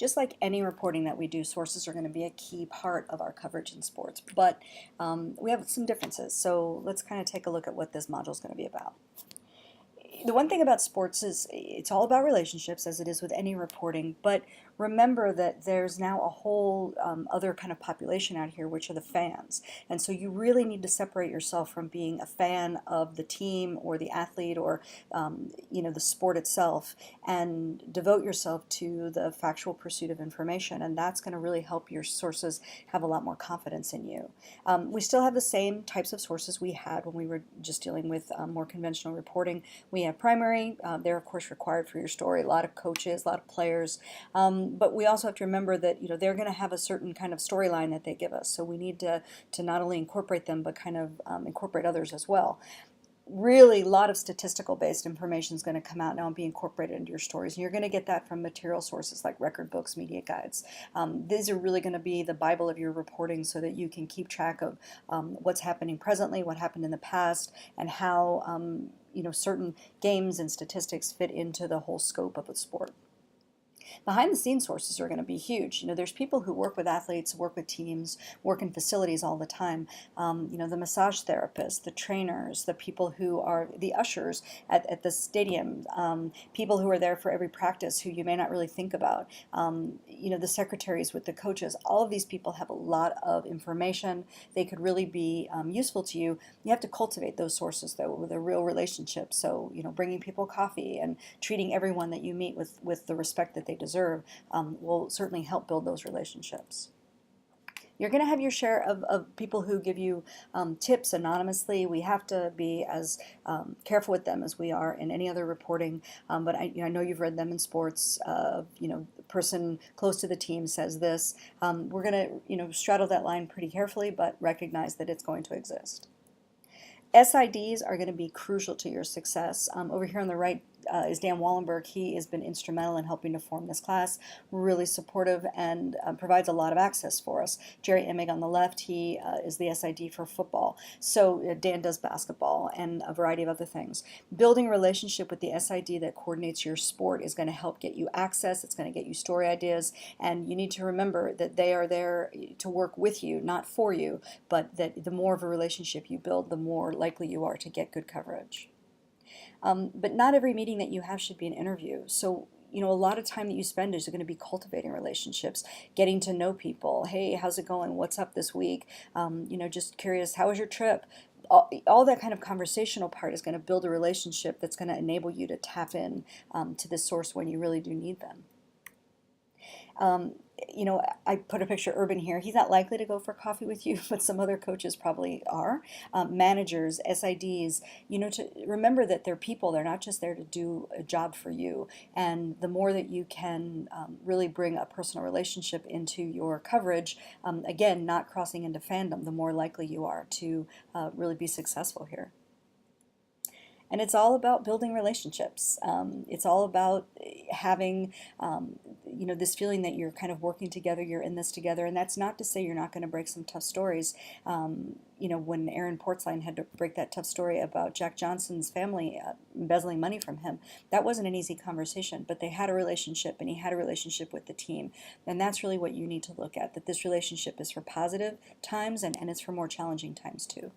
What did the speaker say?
Just like any reporting that we do, sources are going to be a key part of our coverage in sports, but we have some differences. So let's kind of take a look at what this module is going to be about. The one thing about sports is it's all about relationships, as it is with any reporting, but remember that there's now a whole other kind of population out here, which are the fans. And so you really need to separate yourself from being a fan of the team or the athlete or the sport itself, and devote yourself to the factual pursuit of information. And that's going to really help your sources have a lot more confidence in you. We still have the same types of sources we had when we were just dealing with more conventional reporting. We have primary, they're of course required for your story, a lot of coaches, a lot of players, but we also have to remember that they're going to have a certain kind of storyline that they give us, so we need to not only incorporate them but kind of incorporate others as well. Really, a lot of statistical based information is going to come out now and be incorporated into your stories, and you're going to get that from material sources like record books, media guides. These are really going to be the Bible of your reporting, so that you can keep track of what's happening presently, what happened in the past, and how certain games and statistics fit into the whole scope of a sport. Behind the scenes sources are going to be huge. There's people who work with athletes, work with teams, work in facilities all the time. The massage therapists, the trainers, the people who are the ushers at the stadium, people who are there for every practice who you may not really think about. The secretaries with the coaches. All of these people have a lot of information. They could really be useful to you. You have to cultivate those sources, though, with a real relationship. So, bringing people coffee and treating everyone that you meet with the respect that they deserve will certainly help build those relationships. You're going to have your share of people who give you tips anonymously. We have to be as careful with them as we are in any other reporting, but I know you've read them in sports. The person close to the team says this. We're going to straddle that line pretty carefully, but recognize that it's going to exist. SIDs are going to be crucial to your success. Over here on the right is Dan Wallenberg. He has been instrumental in helping to form this class, really supportive, and provides a lot of access for us. Jerry Emig on the left, he is the SID for football. So Dan does basketball and a variety of other things. Building a relationship with the SID that coordinates your sport is going to help get you access. It's going to get you story ideas, and you need to remember that they are there to work with you, not for you, but that the more of a relationship you build, the more likely you are to get good coverage. But not every meeting that you have should be an interview. So, a lot of time that you spend is going to be cultivating relationships, getting to know people. Hey, how's it going? What's up this week? Just curious, how was your trip? All that kind of conversational part is going to build a relationship that's going to enable you to tap in to this source when you really do need them. I put a picture of Urban here. He's not likely to go for coffee with you, but some other coaches probably are. Managers, SIDs, to remember that they're people. They're not just there to do a job for you. And the more that you can really bring a personal relationship into your coverage, again, not crossing into fandom, the more likely you are to really be successful here. And it's all about building relationships. It's all about having, this feeling that you're kind of working together, you're in this together. And that's not to say you're not going to break some tough stories. When Aaron Portzline had to break that tough story about Jack Johnson's family embezzling money from him, that wasn't an easy conversation, but they had a relationship, and he had a relationship with the team. And that's really what you need to look at, that this relationship is for positive times and it's for more challenging times too.